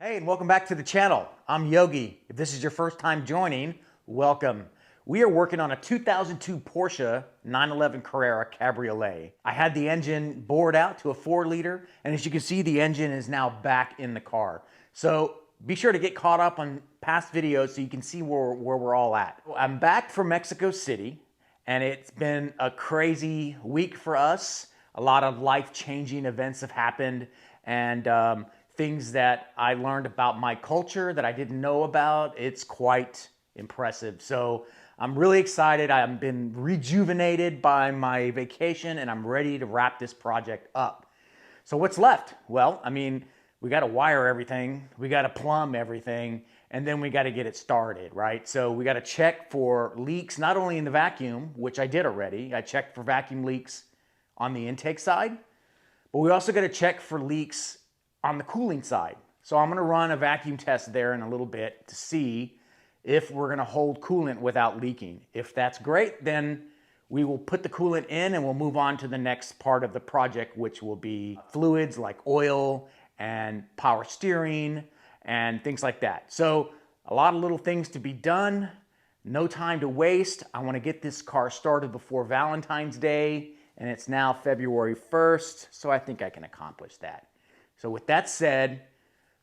Hey, and welcome back to the channel. I'm Yogi. If this is your first time joining, welcome. We are working on a 2002 Porsche 911 Carrera Cabriolet. I had the engine bored out to a 4-liter, and as you can see, the engine is now back in the car. So be sure to get caught up on past videos so you can see where we're all at. I'm back from Mexico City, and it's been a crazy week for us. A lot of life-changing events have happened, and things that I learned about my culture that I didn't know about. It's quite impressive. So I'm really excited. I've been rejuvenated by my vacation and I'm ready to wrap this project up. So what's left? Well, I mean, we got to wire everything, we got to plumb everything, and then we got to get it started, right? So we got to check for leaks, not only in the vacuum, which I did already. I checked for vacuum leaks on the intake side, but we also got to check for leaks on the cooling side. So I'm gonna run a vacuum test there in a little bit to see if we're gonna hold coolant without leaking. If that's great, then we will put the coolant in and we'll move on to the next part of the project, which will be fluids like oil and power steering and things like that. So a lot of little things to be done, no time to waste. I wanna get this car started before Valentine's Day, and it's now February 1st, so I think I can accomplish that. So with that said,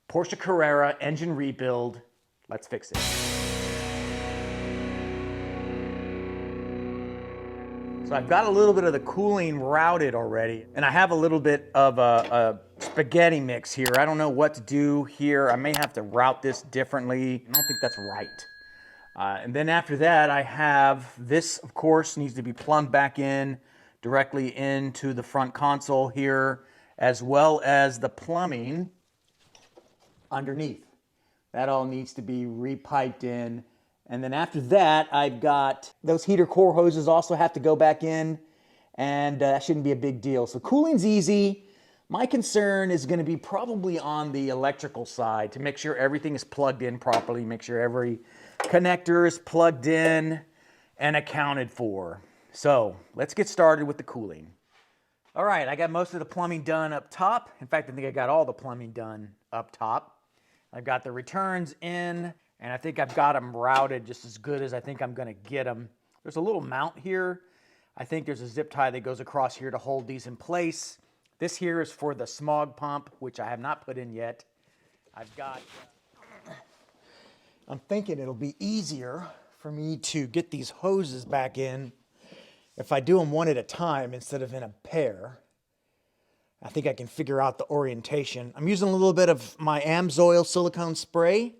Porsche Carrera engine rebuild, let's fix it. So I've got a little bit of the cooling routed already, and I have a little bit of a spaghetti mix here. I don't know what to do here. I may have to route this differently. I don't think that's right. And then after that, I have this, of course, needs to be plumbed back in directly into the front console here, as well as the plumbing underneath. That all needs to be repiped in. And then after that, I've got those heater core hoses also have to go back in, and that shouldn't be a big deal. So cooling's easy. My concern is gonna be probably on the electrical side to make sure everything is plugged in properly, make sure every connector is plugged in and accounted for. So let's get started with the cooling. All right, I got most of the plumbing done up top. In fact, I think I got all the plumbing done up top. I've got the returns in, and I think I've got them routed just as good as I think I'm gonna get them. There's a little mount here. I think there's a zip tie that goes across here to hold these in place. This here is for the smog pump, which I have not put in yet. I've got, I'm thinking it'll be easier for me to get these hoses back in if I do them one at a time instead of in a pair. I think I can figure out the orientation. I'm using a little bit of my AMSOIL silicone spray.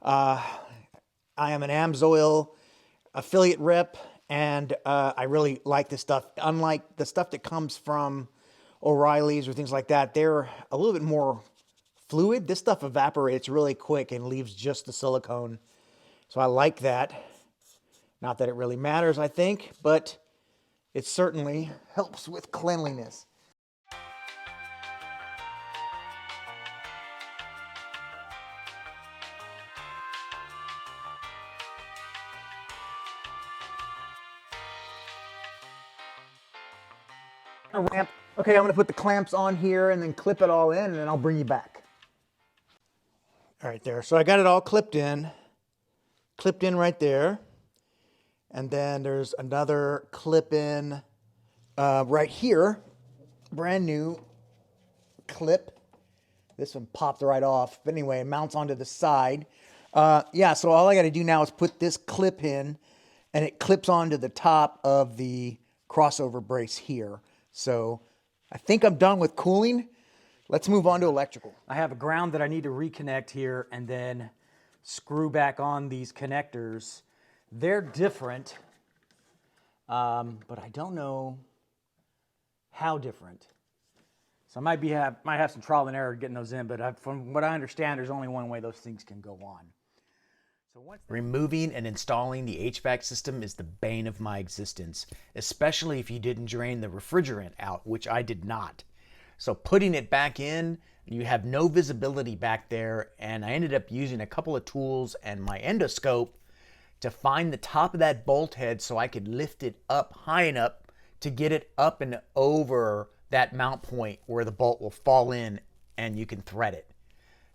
I am an AMSOIL affiliate rep, and I really like this stuff. Unlike the stuff that comes from O'Reilly's or things like that, they're a little bit more fluid. This stuff evaporates really quick and leaves just the silicone. So I like that. Not that it really matters, I think, but it certainly helps with cleanliness. A ramp. Okay, I'm gonna put the clamps on here and then clip it all in, and then I'll bring you back. All right, there. So I got it all clipped in right there. And then there's another clip in right here, brand new clip. This one popped right off, but anyway, it mounts onto the side. Yeah, so all I gotta do now is put this clip in, and it clips onto the top of the crossover brace here. So I think I'm done with cooling. Let's move on to electrical. I have a ground that I need to reconnect here and then screw back on these connectors. They're different, but I don't know how different. So I might have some trial and error getting those in, but from what I understand, there's only one way those things can go on. So removing and installing the HVAC system is the bane of my existence, especially if you didn't drain the refrigerant out, which I did not. So putting it back in, you have no visibility back there, and I ended up using a couple of tools and my endoscope to find the top of that bolt head so I could lift it up high enough to get it up and over that mount point where the bolt will fall in and you can thread it.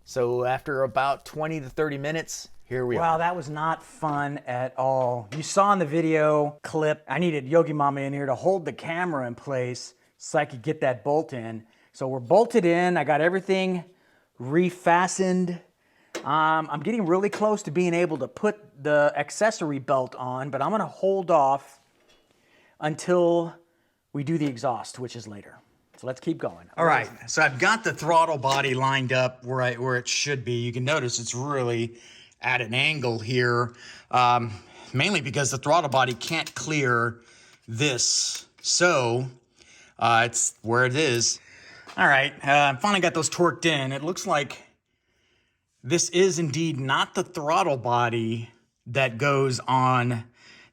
So after about 20 to 30 minutes, here we are. Wow, that was not fun at all. You saw in the video clip, I needed Yogi Mama in here to hold the camera in place so I could get that bolt in. So we're bolted in. I got everything refastened. I'm getting really close to being able to put the accessory belt on, but I'm gonna hold off until we do the exhaust, which is later. So let's keep going. All right, so I've got the throttle body lined up where it should be. You can notice it's really at an angle here, mainly because the throttle body can't clear this. So it's where it is. All right, finally got those torqued in. It looks like this is indeed not the throttle body that goes on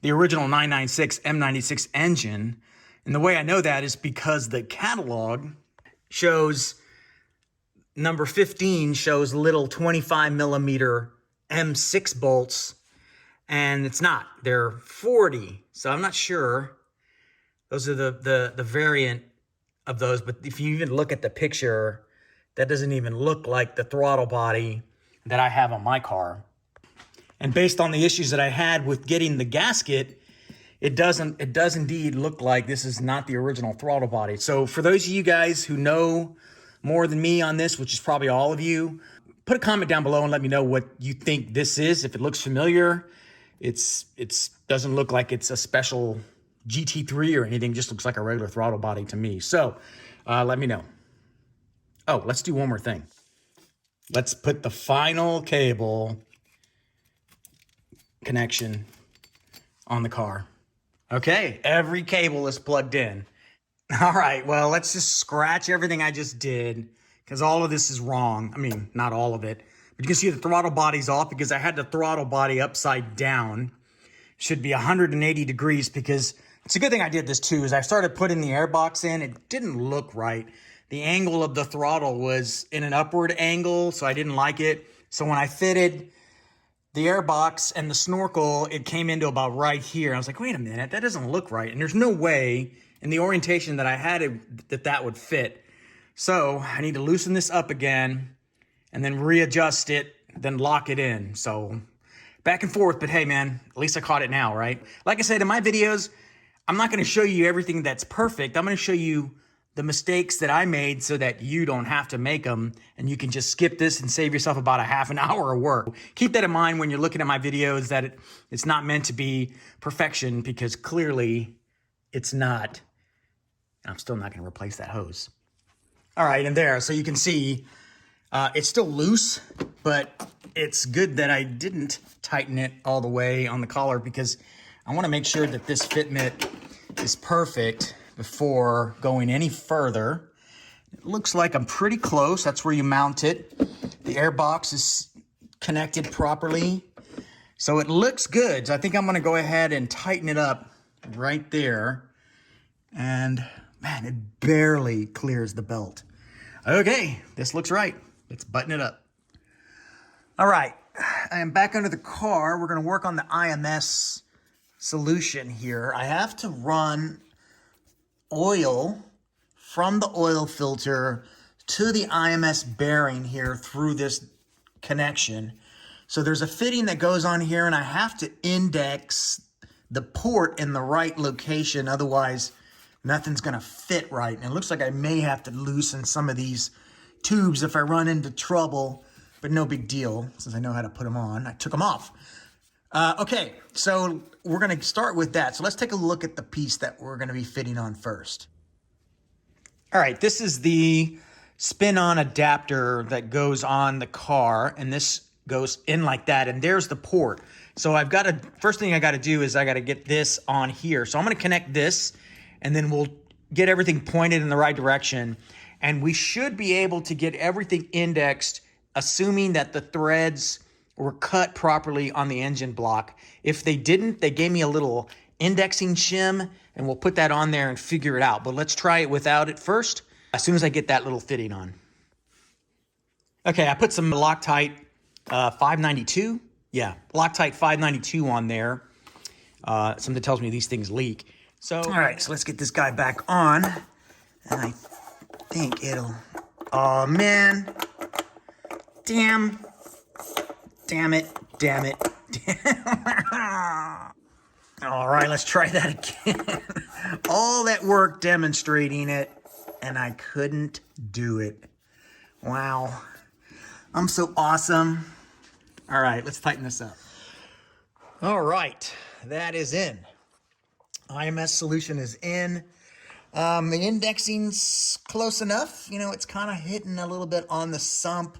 the original 996 M96 engine. And the way I know that is because the catalog shows number 15 shows little 25 millimeter M6 bolts, and it's not. They're 40. So I'm not sure. Those are the variant of those, but if you even look at the picture, that doesn't even look like the throttle body that I have on my car. And based on the issues that I had with getting the gasket, it does indeed look like this is not the original throttle body. So for those of you guys who know more than me on this, which is probably all of you, put a comment down below and let me know what you think this is. If it looks familiar, it doesn't look like it's a special GT3 or anything, just looks like a regular throttle body to me. So let me know. Oh, let's do one more thing. Let's put the final cable connection on the car. Okay, every cable is plugged in. All right, well, let's just scratch everything I just did because all of this is wrong. I mean, not all of it, but you can see the throttle body's off because I had the throttle body upside down. Should be 180 degrees because it's a good thing I did this too, is I started putting the air box in. It didn't look right. The angle of the throttle was in an upward angle, so I didn't like it. So when I fitted the air box and the snorkel, it came into about right here. I was like, wait a minute, that doesn't look right. And there's no way in the orientation that I had it that would fit. So I need to loosen this up again and then readjust it, then lock it in. So back and forth, but hey man, at least I caught it now, right? Like I said, in my videos, I'm not gonna show you everything that's perfect. I'm gonna show you the mistakes that I made so that you don't have to make them and you can just skip this and save yourself about a half an hour of work. Keep that in mind when you're looking at my videos, that it's not meant to be perfection, because clearly it's not. I'm still not gonna replace that hose. All right, and there, so you can see it's still loose, but it's good that I didn't tighten it all the way on the collar because I wanna make sure that this fitment is perfect before going any further. It looks like I'm pretty close. That's where you mount it. The air box is connected properly. So it looks good. So I think I'm gonna go ahead and tighten it up right there. And man, it barely clears the belt. Okay, this looks right. Let's button it up. All right, I am back under the car. We're gonna work on the IMS solution here. I have to run oil from the oil filter to the IMS bearing here through this connection. So there's a fitting that goes on here and I have to index the port in the right location, otherwise nothing's gonna fit right. And it looks like I may have to loosen some of these tubes if I run into trouble, but no big deal since I know how to put them on. I took them off. Okay, so we're gonna start with that. So let's take a look at the piece that we're gonna be fitting on first. All right, this is the spin-on adapter that goes on the car, and this goes in like that, and there's the port. So first thing I gotta do is I gotta get this on here. So I'm gonna connect this, and then we'll get everything pointed in the right direction. And we should be able to get everything indexed, assuming that the threads were cut properly on the engine block. If they didn't, they gave me a little indexing shim, and we'll put that on there and figure it out. But let's try it without it first, as soon as I get that little fitting on. Okay, I put some Loctite 592. Yeah, Loctite 592 on there. Something tells me these things leak. So, all right, so let's get this guy back on. And I think it'll, oh man. Damn it. All right, let's try that again. All that work demonstrating it, and I couldn't do it. Wow. I'm so awesome. All right, let's tighten this up. All right, that is in. IMS solution is in. The indexing's close enough. You know, it's kind of hitting a little bit on the sump.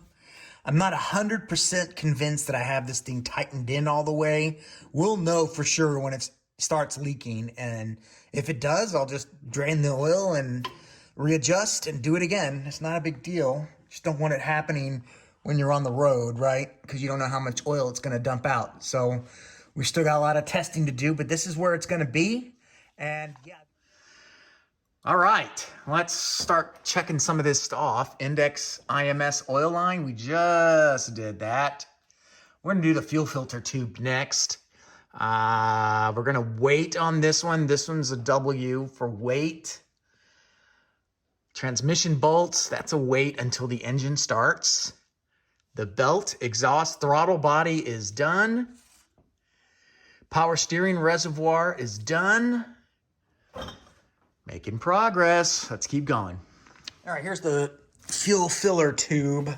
I'm not 100% convinced that I have this thing tightened in all the way. We'll know for sure when it starts leaking. And if it does, I'll just drain the oil and readjust and do it again. It's not a big deal. Just don't want it happening when you're on the road, right? Because you don't know how much oil it's going to dump out. So we still got a lot of testing to do, but this is where it's going to be. And yeah. All right, let's start checking some of this off. Index IMS oil line, we just did that. We're gonna do the fuel filter tube next. We're gonna wait on this one. This one's a W for wait. Transmission bolts, that's a wait until the engine starts. The belt, exhaust, throttle body is done. Power steering reservoir is done. Making progress. Let's keep going. All right, here's the fuel filler tube.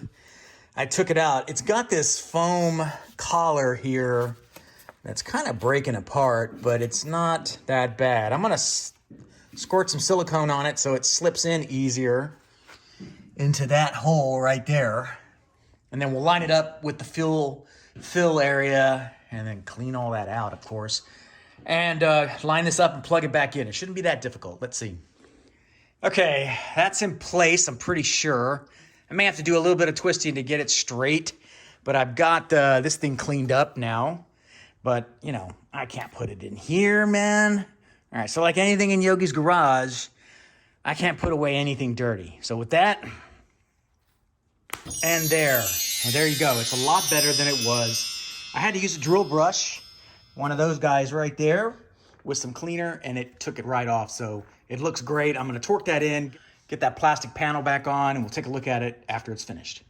I took it out. It's got this foam collar here that's kind of breaking apart, but it's not that bad. I'm gonna squirt some silicone on it so it slips in easier into that hole right there. And then we'll line it up with the fuel fill area and then clean all that out, of course. And line this up and plug it back in. It shouldn't be that difficult. Let's see. Okay, that's in place, I'm pretty sure. I may have to do a little bit of twisting to get it straight, but I've got this thing cleaned up now. But, you know, I can't put it in here, man. All right, so like anything in Yogi's garage, I can't put away anything dirty. So with that, and there you go. It's a lot better than it was. I had to use a drill brush. One of those guys right there with some cleaner, and it took it right off. So it looks great. I'm gonna torque that in, get that plastic panel back on, and we'll take a look at it after it's finished.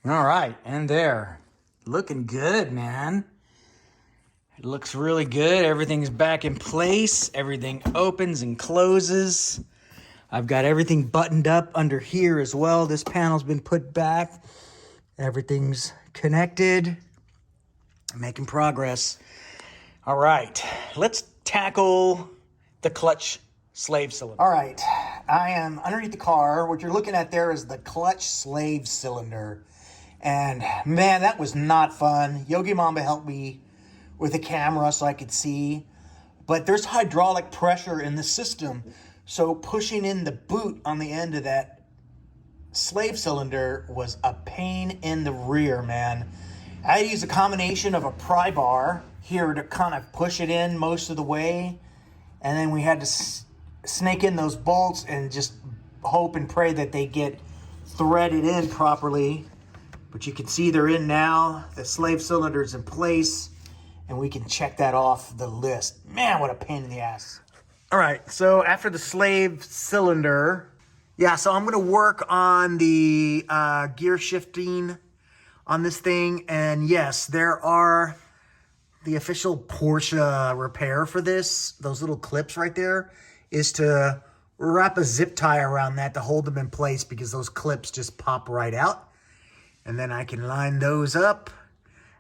All right, and there. Looking good, man. It looks really good. Everything's back in place. Everything opens and closes. I've got everything buttoned up under here as well. This panel's been put back. Everything's connected. Making progress. All right, let's tackle the clutch slave cylinder. All right, I am underneath the car. What you're looking at there is the clutch slave cylinder. And man, that was not fun. Yogi Mamba helped me with a camera so I could see. But there's hydraulic pressure in the system. So pushing in the boot on the end of that slave cylinder was a pain in the rear, man. I used a combination of a pry bar here to kind of push it in most of the way. And then we had to snake in those bolts and just hope and pray that they get threaded in properly. But you can see they're in now. The slave cylinder is in place. And we can check that off the list. Man, what a pain in the ass. All right, so after the slave cylinder, so I'm gonna work on the gear shifting on this thing. And yes, there are the official Porsche repair for this. Those little clips right there is to wrap a zip tie around that to hold them in place because those clips just pop right out. And then I can line those up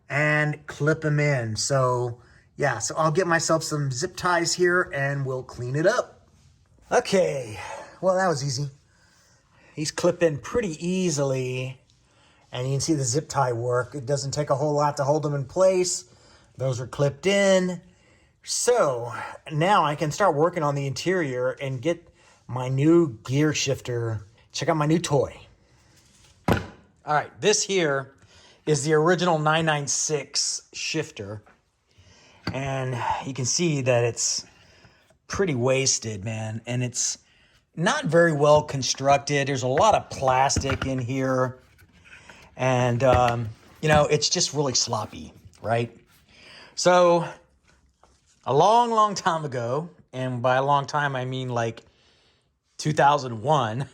and clip them in. So yeah, so I'll get myself some zip ties here and we'll clean it up. Okay, well that was easy. He's clipped in pretty easily and you can see the zip tie work. It doesn't take a whole lot to hold them in place. Those are clipped in. So now I can start working on the interior and get my new gear shifter. Check out my new toy. All right, this here is the original 996 shifter. And you can see that it's pretty wasted, man. And it's not very well constructed. There's a lot of plastic in here. And, you know, it's just really sloppy, right? So a long, long time ago, and by a long time, I mean like 2001,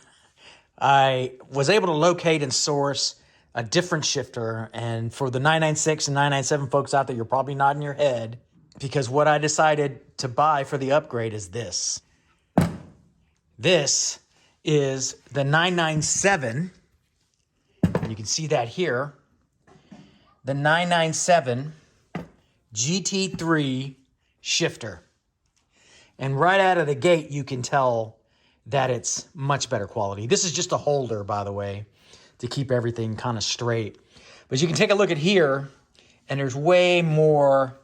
I was able to locate and source a different shifter. And for the 996 and 997 folks out there, you're probably nodding your head, because what I decided to buy for the upgrade is this. This is the 997. You can see that here. The 997 GT3 shifter. And right out of the gate, you can tell that it's much better quality. This is just a holder, by the way, to keep everything kind of straight. But you can take a look at here, and there's way more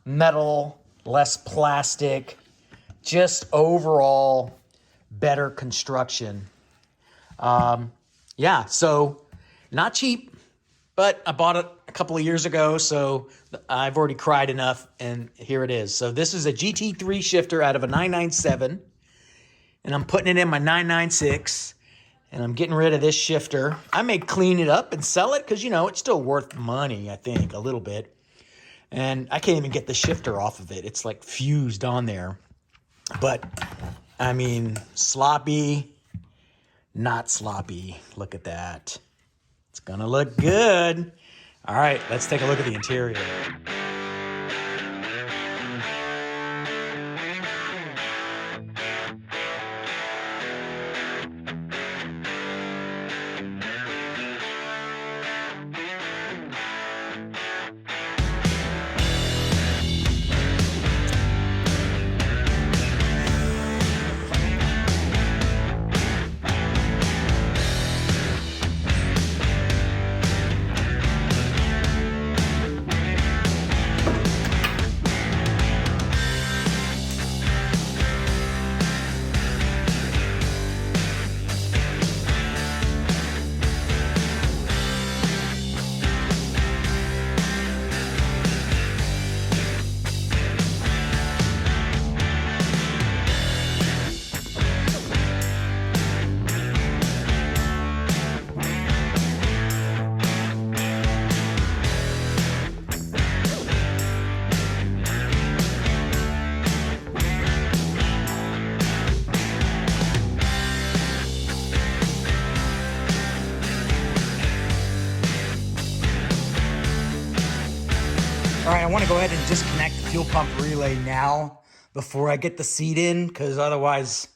metal, less plastic, just overall better construction. Yeah, so not cheap, but I bought it a couple of years ago, so I've already cried enough, and here it is. So this is a GT3 shifter out of a 997, and I'm putting it in my 996, and I'm getting rid of this shifter. I may clean it up and sell it because, you know, it's still worth money, I think, a little bit. And I can't even get the shifter off of it. It's like fused on there. But, I mean, sloppy, not sloppy. Look at that. It's gonna look good. All right, let's take a look at the interior. All right, I want to go ahead and disconnect the fuel pump relay now before I get the seat in, because otherwise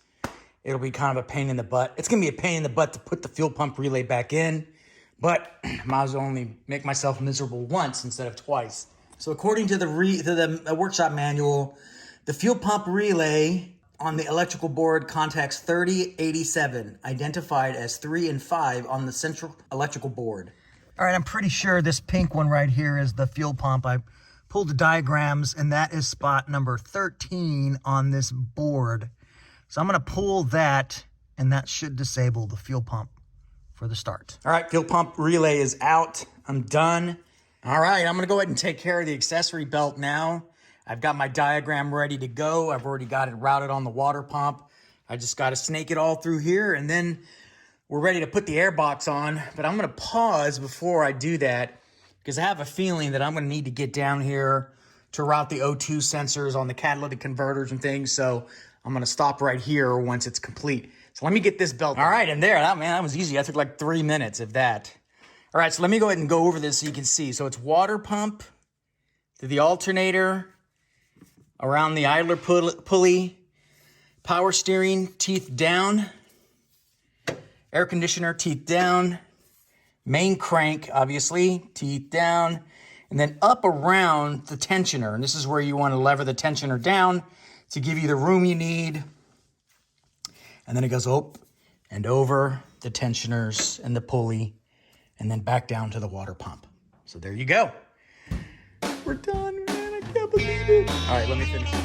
it'll be kind of a pain in the butt. It's going to be a pain in the butt to put the fuel pump relay back in, but I might as well only make myself miserable once instead of twice. So according to the workshop manual, the fuel pump relay on the electrical board contacts 3087, identified as 3 and 5 on the central electrical board. All right, I'm pretty sure this pink one right here is the fuel pump. I pulled the diagrams, and that is spot number 13 on this board. So I'm going to pull that, and that should disable the fuel pump for the start. All right, fuel pump relay is out. I'm done. All right, I'm going to go ahead and take care of the accessory belt now. I've got my diagram ready to go. I've already got it routed on the water pump. I just got to snake it all through here, and then we're ready to put the air box on. But I'm going to pause before I do that, because I have a feeling that I'm going to need to get down here to route the O2 sensors on the catalytic converters and things. So I'm going to stop right here once it's complete. So let me get this belt. All right, and there, that was easy. That took like 3 minutes, if that. All right, so let me go ahead and go over this so you can see. So it's water pump to the alternator, around the idler pulley, power steering, teeth down, air conditioner, teeth down, main crank, obviously, teeth down, and then up around the tensioner. And this is where you want to lever the tensioner down to give you the room you need. And then it goes up and over the tensioners and the pulley, and then back down to the water pump. So there you go. We're done, man. I can't believe it. All right, let me finish it.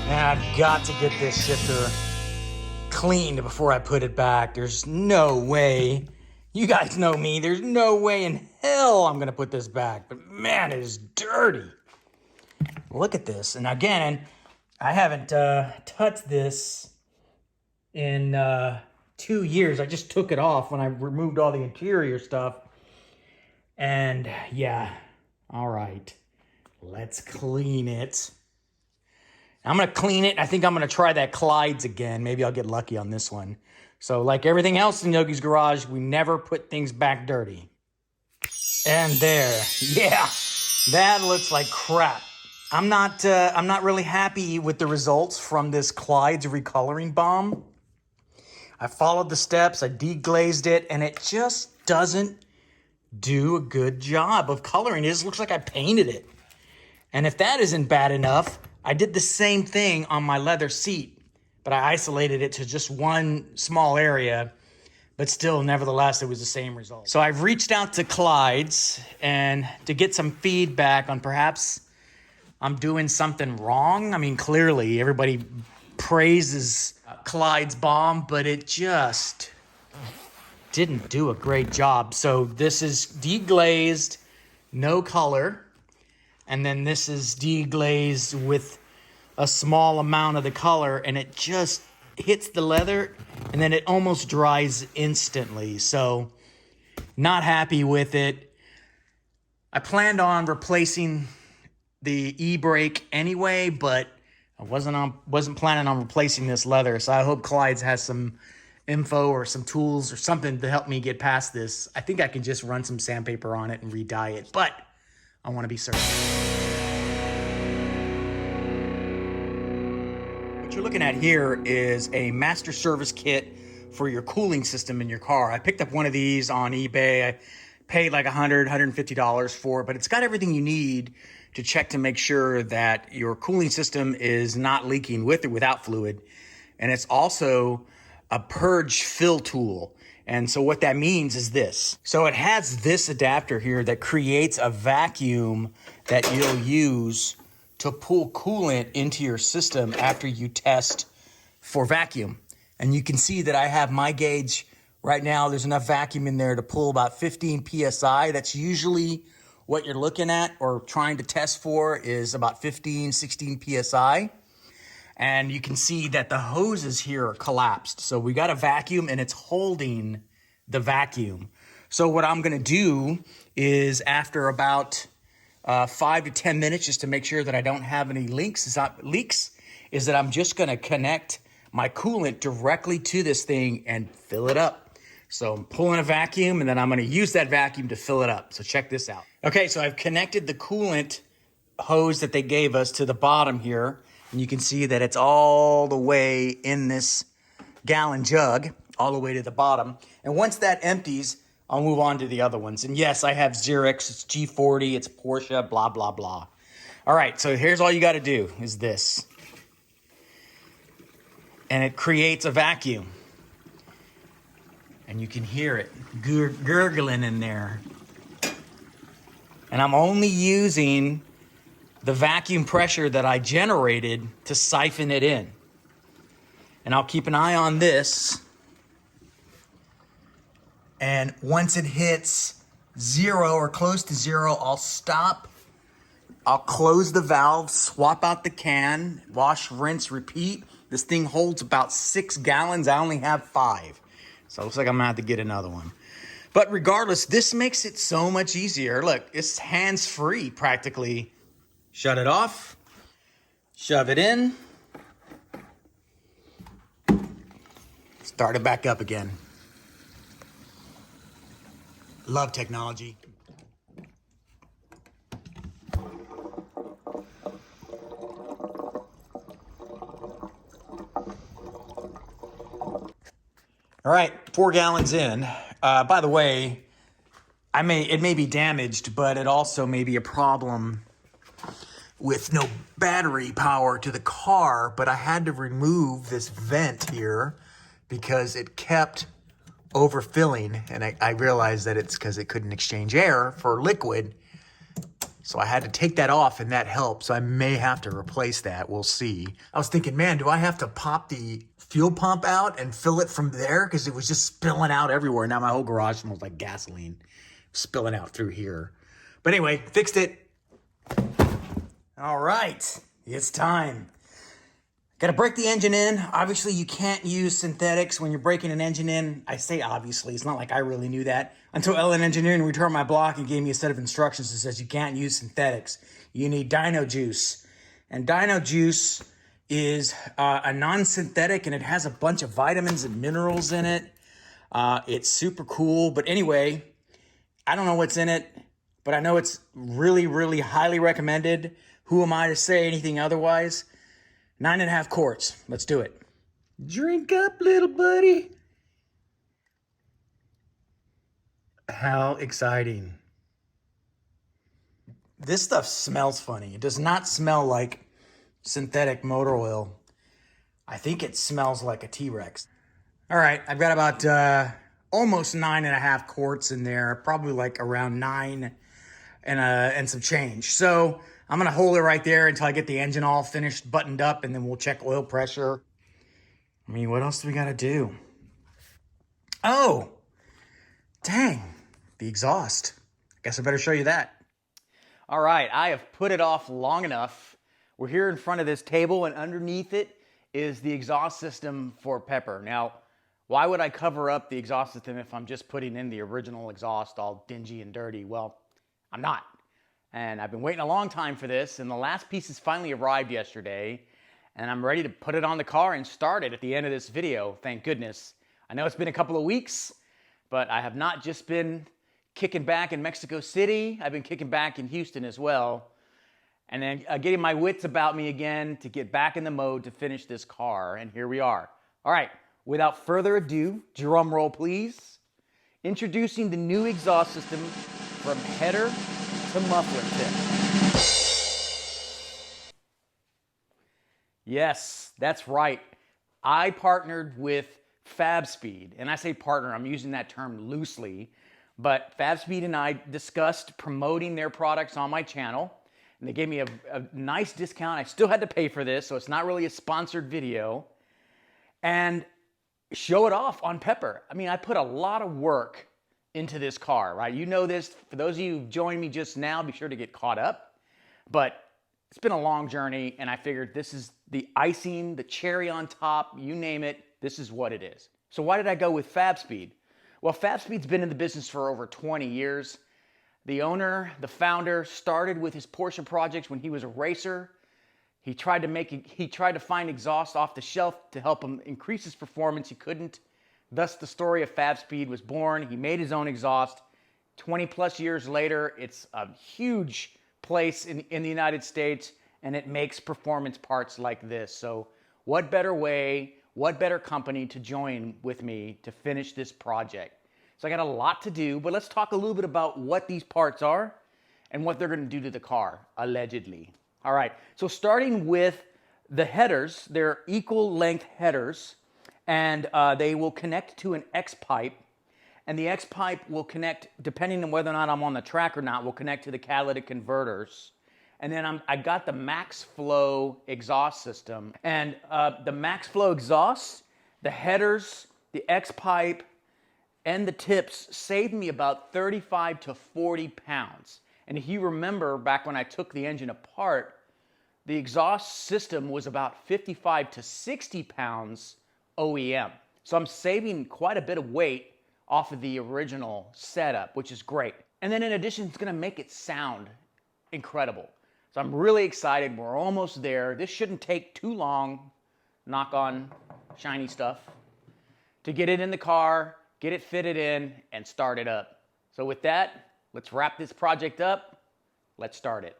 And I've got to get this shifter cleaned before I put it back. There's no way. You guys know me. There's no way in hell I'm gonna put this back. But man, it is dirty. Look at this. And again, I haven't touched this in 2 years. I just took it off when I removed all the interior stuff. And yeah, all right. Let's clean it. I'm gonna clean it. I think I'm gonna try that Clyde's again. Maybe I'll get lucky on this one. So like everything else in Yogi's garage, we never put things back dirty. And there, yeah, that looks like crap. I'm not really happy with the results from this Clyde's recoloring balm. I followed the steps, I deglazed it, and it just doesn't do a good job of coloring. It just looks like I painted it. And if that isn't bad enough, I did the same thing on my leather seat, but I isolated it to just one small area, but still, nevertheless, it was the same result. So I've reached out to Clyde's and to get some feedback on perhaps I'm doing something wrong. I mean, clearly everybody praises Clyde's balm, but it just didn't do a great job. So this is deglazed, no color. And then this is deglazed with a small amount of the color, and it just hits the leather, and then it almost dries instantly. So not happy with it. I planned on replacing the e-brake anyway, but I wasn't planning on replacing this leather. So I hope Clyde's has some info or some tools or something to help me get past this. I think I can just run some sandpaper on it and re-dye it, but I want to be certain. What you're looking at here is a master service kit for your cooling system in your car. I picked up one of these on eBay. I paid like $100, $150 for it, but it's got everything you need to check to make sure that your cooling system is not leaking with or without fluid. And it's also a purge fill tool. And so what that means is this. So it has this adapter here that creates a vacuum that you'll use to pull coolant into your system after you test for vacuum. And you can see that I have my gauge right now. There's enough vacuum in there to pull about 15 PSI. That's usually what you're looking at or trying to test for, is about 15, 16 PSI. And you can see that the hoses here are collapsed. So we got a vacuum and it's holding the vacuum. So what I'm gonna do is, after about 5 to 10 minutes, just to make sure that I don't have any leaks, is that I'm just gonna connect my coolant directly to this thing and fill it up. So I'm pulling a vacuum and then I'm gonna use that vacuum to fill it up. So check this out. Okay, so I've connected the coolant hose that they gave us to the bottom here. And you can see that it's all the way in this gallon jug, all the way to the bottom. And once that empties, I'll move on to the other ones. And yes, I have Xerox, it's G40, it's Porsche, blah, blah, blah. All right, so here's all you gotta do is this. And it creates a vacuum. And you can hear it gurgling in there. And I'm only using the vacuum pressure that I generated to siphon it in. And I'll keep an eye on this. And once it hits 0 or close to 0, I'll stop. I'll close the valve, swap out the can, wash, rinse, repeat. This thing holds about 6 gallons. I only have 5. So it looks like I'm gonna have to get another one. But regardless, this makes it so much easier. Look, it's hands-free practically. Shut it off, shove it in, start it back up again. Love technology. All right, 4 gallons in. By the way, it may be damaged, but it also may be a problem with no battery power to the car, but I had to remove this vent here because it kept overfilling, and I realized that it's because it couldn't exchange air for liquid. So I had to take that off and that helped. So I may have to replace that. We'll see. I was thinking, man, do I have to pop the fuel pump out and fill it from there? Because it was just spilling out everywhere. Now my whole garage smells like gasoline spilling out through here. But anyway, fixed it. All right, it's time. Got to break the engine in. Obviously, you can't use synthetics when you're breaking an engine in. I say obviously, it's not like I really knew that until Ellen Engineering returned my block and gave me a set of instructions that says you can't use synthetics. You need dino juice. And dino juice is a non-synthetic, and it has a bunch of vitamins and minerals in it. It's super cool. But anyway, I don't know what's in it, but I know it's really, really highly recommended. Who am I to say anything otherwise? 9.5 quarts. Let's do it. Drink up, little buddy. How exciting. This stuff smells funny. It does not smell like synthetic motor oil. I think it smells like a T-Rex. All right, I've got about almost 9.5 quarts in there, probably like around 9 and some change. So I'm gonna hold it right there until I get the engine all finished, buttoned up, and then we'll check oil pressure. I mean, what else do we gotta do? Oh, dang, the exhaust. I guess I better show you that. All right, I have put it off long enough. We're here in front of this table, and underneath it is the exhaust system for Pepper. Now, why would I cover up the exhaust system if I'm just putting in the original exhaust all dingy and dirty? Well, I'm not. And I've been waiting a long time for this, and the last pieces finally arrived yesterday, and I'm ready to put it on the car and start it at the end of this video, thank goodness. I know it's been a couple of weeks, but I have not just been kicking back in Mexico City, I've been kicking back in Houston as well, and then getting my wits about me again to get back in the mode to finish this car, and here we are. All right, without further ado, drum roll please, introducing the new exhaust system from header to muffler tip. Yes, that's right. I partnered with FabSpeed, and I say partner, I'm using that term loosely, but FabSpeed and I discussed promoting their products on my channel, and they gave me a nice discount. I still had to pay for this, so it's not really a sponsored video, and show it off on Pepper. I mean, I put a lot of work into this car, right? You know this. For those of you who joined me just now, be sure to get caught up. But it's been a long journey, and I figured this is the icing, the cherry on top, you name it, this is what it is. So why did I go with FabSpeed? Well, FabSpeed's been in the business for over 20 years. The owner, the founder, started with his Porsche projects when he was a racer. He tried to find exhaust off the shelf to help him increase his performance. He couldn't. Thus, the story of FabSpeed was born. He made his own exhaust. 20 plus years later, it's a huge place in the United States, and it makes performance parts like this. So what better way, what better company to join with me to finish this project? So I got a lot to do, but let's talk a little bit about what these parts are and what they're gonna do to the car, allegedly. All right, so starting with the headers, they're equal length headers, and they will connect to an X pipe, and the X pipe will connect, depending on whether or not I'm on the track or not, will connect to the catalytic converters. And then I got the max flow exhaust system, and the max flow exhaust, the headers, the X pipe, and the tips saved me about 35 to 40 pounds. And if you remember back when I took the engine apart, the exhaust system was about 55 to 60 pounds OEM. So I'm saving quite a bit of weight off of the original setup, which is great. And then in addition, it's gonna make it sound incredible. So I'm really excited, we're almost there. This shouldn't take too long, knock on shiny stuff, to get it in the car, get it fitted in, and start it up. So with that, let's wrap this project up. Let's start it.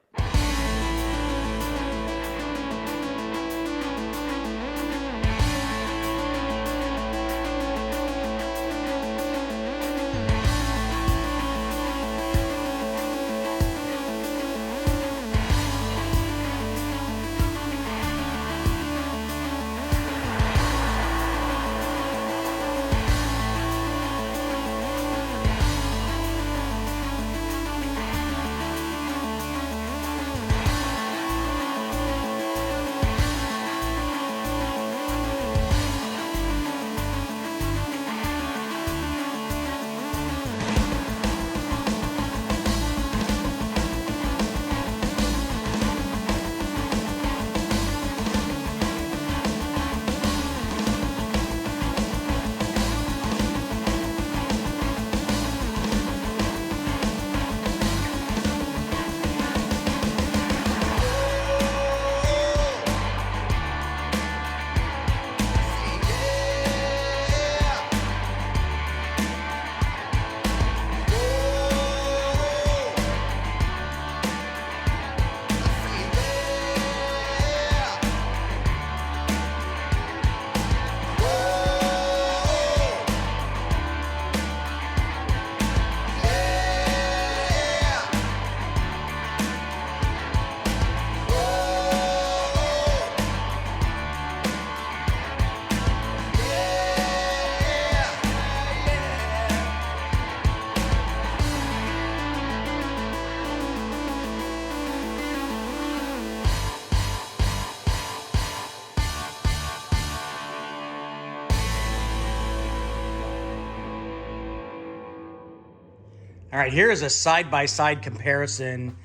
All right, here is a side-by-side comparison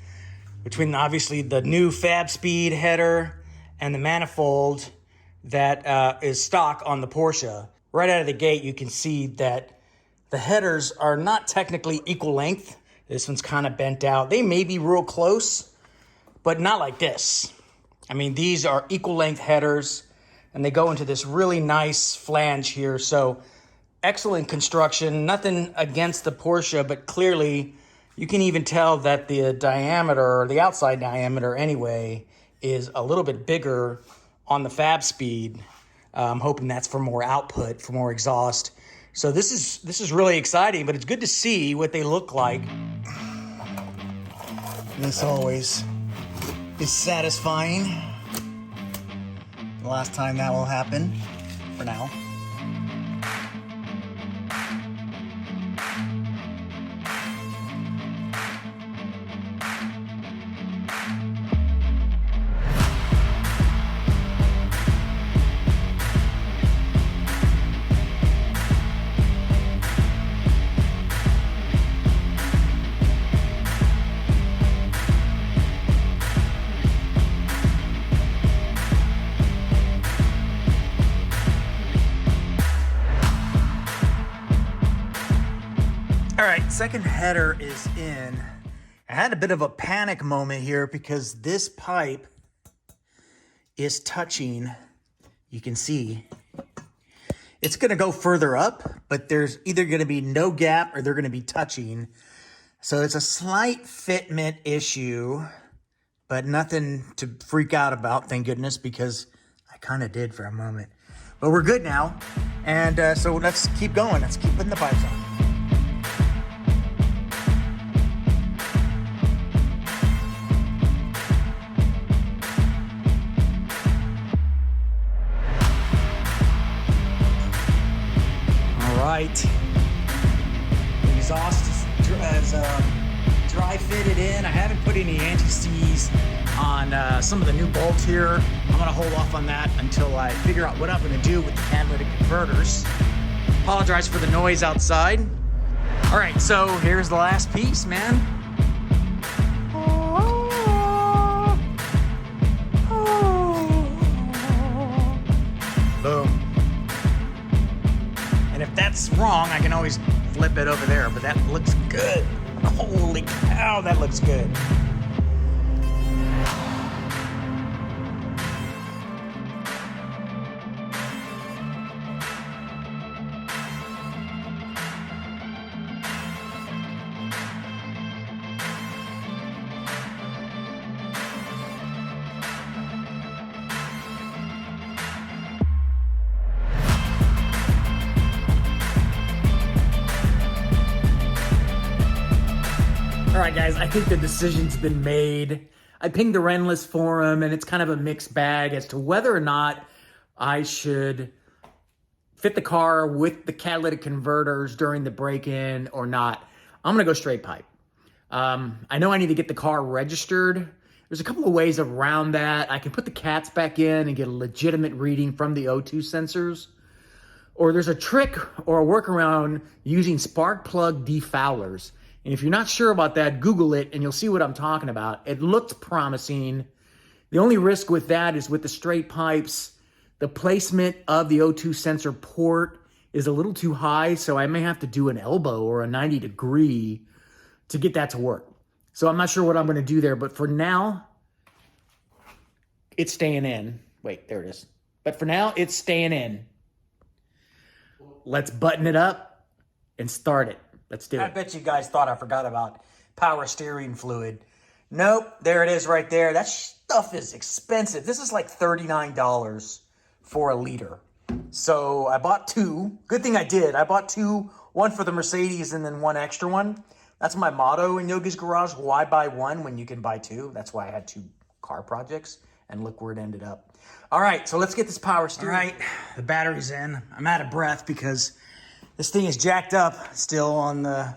between obviously the new Fab Speed header and the manifold that is stock on the Porsche. Right out of the gate, you can see that the headers are not technically equal length. This one's kind of bent out. They may be real close, but not like this. I mean, these are equal length headers, and they go into this really nice flange here. So excellent construction, nothing against the Porsche, but clearly you can even tell that the diameter, or the outside diameter anyway, is a little bit bigger on the Fab Speed. I'm hoping that's for more output, for more exhaust. So this is really exciting, but it's good to see what they look like. This always is satisfying. The last time that will happen, for now. All right, second header is in. I had a bit of a panic moment here because this pipe is touching, you can see. It's gonna go further up, but there's either gonna be no gap or they're gonna be touching. So it's a slight fitment issue, but nothing to freak out about, thank goodness, because I kind of did for a moment. But we're good now, and so let's keep going. Let's keep putting the pipes on. Right, the exhaust is dry fitted in. I haven't put any anti-seize on some of the new bolts here. I'm gonna hold off on that until I figure out what I'm gonna do with the catalytic converters. Apologize for the noise outside. All right, so here's the last piece, man. Boom. And if that's wrong, I can always flip it over there, but that looks good. Holy cow, that looks good. All right, guys, I think the decision's been made. I pinged the Renless forum, and it's kind of a mixed bag as to whether or not I should fit the car with the catalytic converters during the break-in or not. I'm gonna go straight pipe. I know I need to get the car registered. There's a couple of ways around that. I can put the cats back in and get a legitimate reading from the O2 sensors. Or there's a trick or a workaround using spark plug defoulers. And if you're not sure about that, Google it and you'll see what I'm talking about. It looked promising. The only risk with that is with the straight pipes, the placement of the O2 sensor port is a little too high, so I may have to do an elbow or a 90 degree to get that to work. So I'm not sure what I'm gonna do there, but for now, it's staying in. Wait, there it is. But for now, it's staying in. Let's button it up and start it. Let's do it. I bet you guys thought I forgot about power steering fluid. Nope, there it is right there. That stuff is expensive. This is like $39 for a liter. So I bought two. Good thing I did. I bought two, one for the Mercedes and then one extra one. That's my motto in Yogi's Garage. Why buy one when you can buy two? That's why I had two car projects, and look where it ended up. All right, so let's get this power steering. All right, the battery's in. I'm out of breath because this thing is jacked up still on the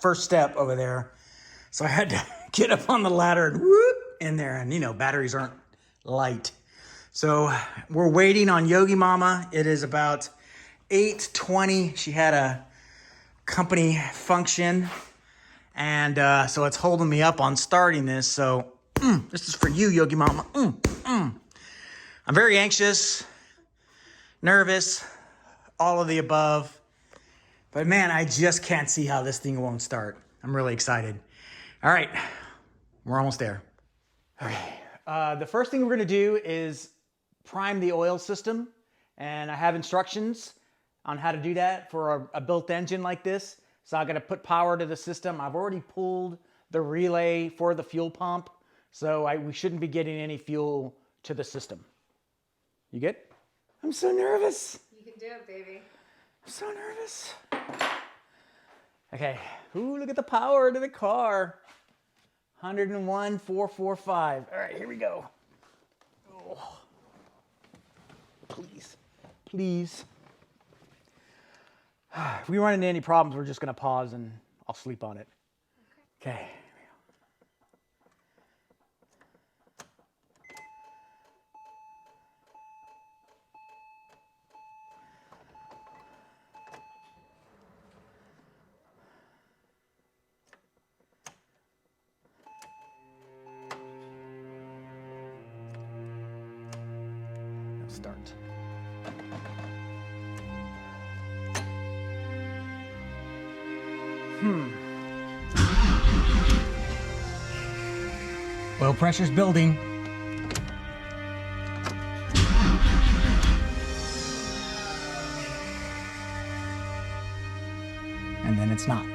first step over there. So I had to get up on the ladder and whoop in there. And you know, batteries aren't light. So we're waiting on Yogi Mama. It is about 8:20. She had a company function And so it's holding me up on starting this. So this is for you, Yogi Mama. I'm very anxious, nervous, all of the above. But man, I just can't see how this thing won't start. I'm really excited. All right, we're almost there. Okay, the first thing we're gonna do is prime the oil system. And I have instructions on how to do that for a built engine like this. So I'm gonna put power to the system. I've already pulled the relay for the fuel pump. So we shouldn't be getting any fuel to the system. You good? I'm so nervous. You can do it, baby. I'm so nervous. Okay, ooh, look at the power to the car. 101,445. All right, here we go. Oh. Please, please. If we run into any problems, we're just gonna pause and I'll sleep on it. Okay. Start. Oil pressure's building. And then it's not.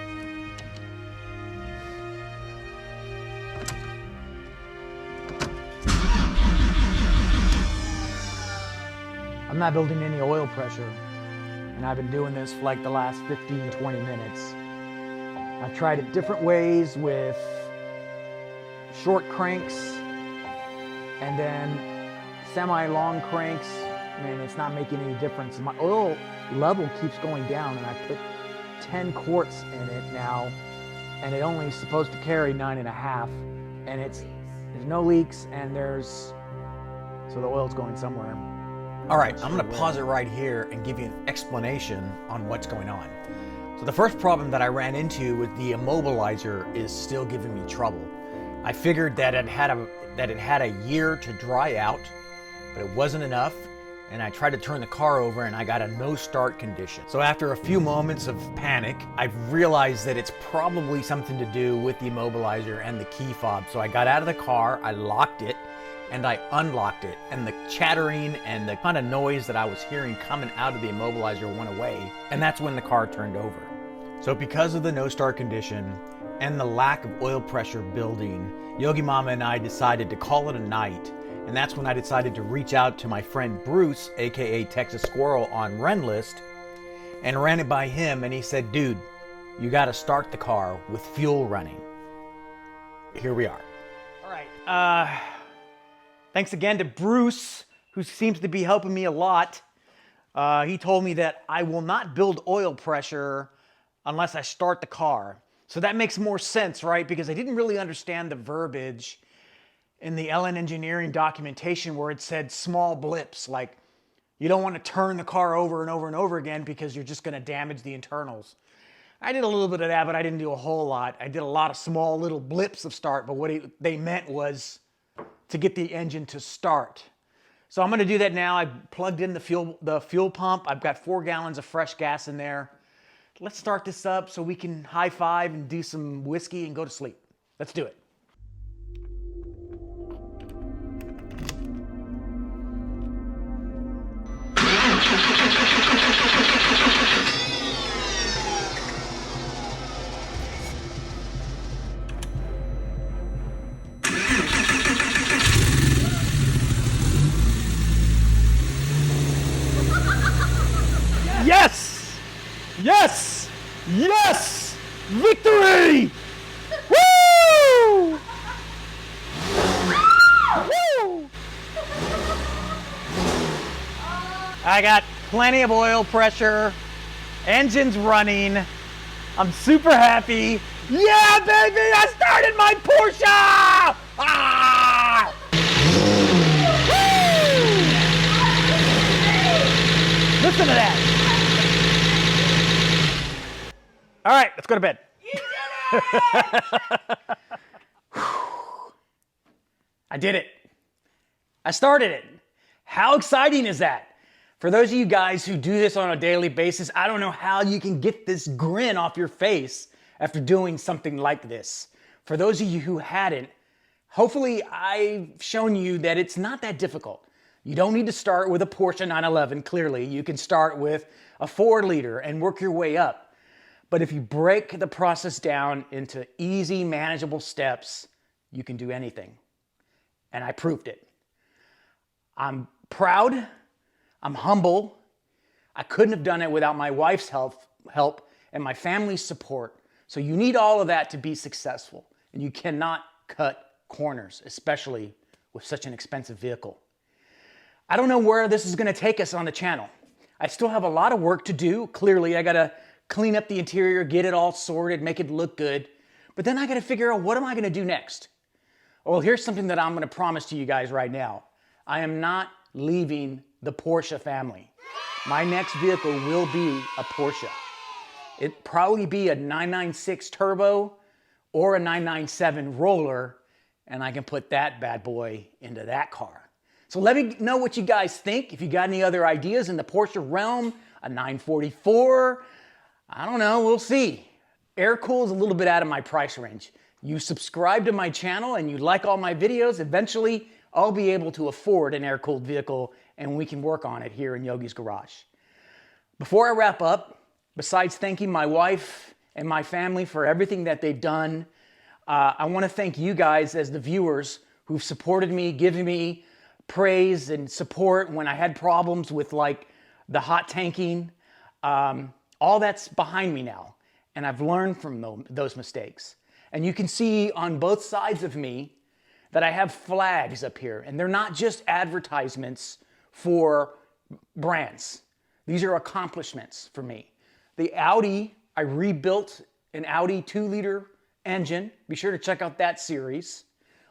I'm not building any oil pressure, and I've been doing this for like the last 15, 20 minutes. I've tried it different ways with short cranks and then semi-long cranks, and it's not making any difference. My oil level keeps going down, and I put 10 quarts in it now, and it only is supposed to carry 9.5, and there's no leaks, and so the oil's going somewhere. All right, I'm gonna pause it right here and give you an explanation on what's going on. So the first problem that I ran into with the immobilizer is still giving me trouble. I figured that it had a year to dry out, but it wasn't enough, and I tried to turn the car over and I got a no start condition. So after a few moments of panic, I realized that it's probably something to do with the immobilizer and the key fob. So I got out of the car, I locked it, and I unlocked it, and the chattering and the kind of noise that I was hearing coming out of the immobilizer went away, and that's when the car turned over. So because of the no start condition and the lack of oil pressure building, Yogi Mama and I decided to call it a night, and that's when I decided to reach out to my friend Bruce, aka Texas Squirrel, on Renlist, and ran it by him, and he said, dude, you gotta start the car with fuel running. Here we are. All right, thanks again to Bruce, who seems to be helping me a lot. He told me that I will not build oil pressure unless I start the car. So that makes more sense, right? Because I didn't really understand the verbiage in the LN Engineering documentation where it said small blips, like you don't want to turn the car over and over and over again because you're just going to damage the internals. I did a little bit of that, but I didn't do a whole lot. I did a lot of small little blips of start, but what they meant was to get the engine to start. So I'm gonna do that now. I plugged in the fuel pump. I've got 4 gallons of fresh gas in there. Let's start this up so we can high five and do some whiskey and go to sleep. Let's do it. Yes! Yes! Yes! Victory! Woo! Woo! I got plenty of oil pressure. Engine's running. I'm super happy. Yeah, baby! I started my Porsche! Ah! Woo! Listen to that. All right, let's go to bed. You did it! I did it. I started it. How exciting is that? For those of you guys who do this on a daily basis, I don't know how you can get this grin off your face after doing something like this. For those of you who hadn't, hopefully I've shown you that it's not that difficult. You don't need to start with a Porsche 911, clearly. You can start with a 4-liter and work your way up. But if you break the process down into easy, manageable steps, you can do anything. And I proved it. I'm proud. I'm humble. I couldn't have done it without my wife's help and my family's support. So you need all of that to be successful. And you cannot cut corners, especially with such an expensive vehicle. I don't know where this is going to take us on the channel. I still have a lot of work to do. Clearly, I got to clean up the interior, get it all sorted, make it look good. But then I got to figure out, what am I going to do next? Well, here's something that I'm going to promise to you guys right now. I am not leaving the Porsche family. My next vehicle will be a Porsche. It'd probably be a 996 Turbo or a 997 Roller, and I can put that bad boy into that car. So let me know what you guys think. If you got any other ideas in the Porsche realm, a 944, I don't know, we'll see. Air-cooled is a little bit out of my price range. You subscribe to my channel and you like all my videos, eventually I'll be able to afford an air-cooled vehicle and we can work on it here in Yogi's Garage. Before I wrap up, besides thanking my wife and my family for everything that they've done, I want to thank you guys as the viewers who've supported me, given me praise and support when I had problems with like the hot tanking. All that's behind me now, and I've learned from those mistakes. And you can see on both sides of me that I have flags up here, and they're not just advertisements for brands. These are accomplishments for me. The Audi, I rebuilt an Audi 2-liter engine. Be sure to check out that series.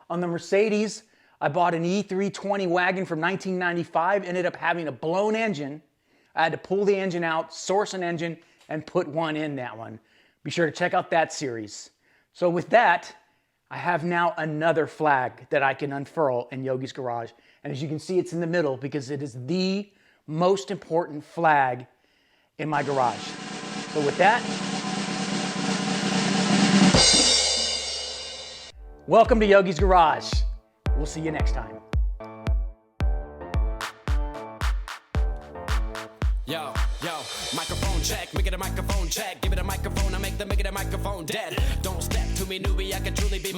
On the Mercedes, I bought an E320 wagon from 1995, ended up having a blown engine. I had to pull the engine out, source an engine, and put one in that one. Be sure to check out that series. So with that, I have now another flag that I can unfurl in Yogi's Garage. And as you can see, it's in the middle because it is the most important flag in my garage. So with that, welcome to Yogi's Garage. We'll see you next time. Yo, microphone check, make it a microphone check. Give it a microphone, I make it a microphone dead. Don't step to me, newbie, I can truly be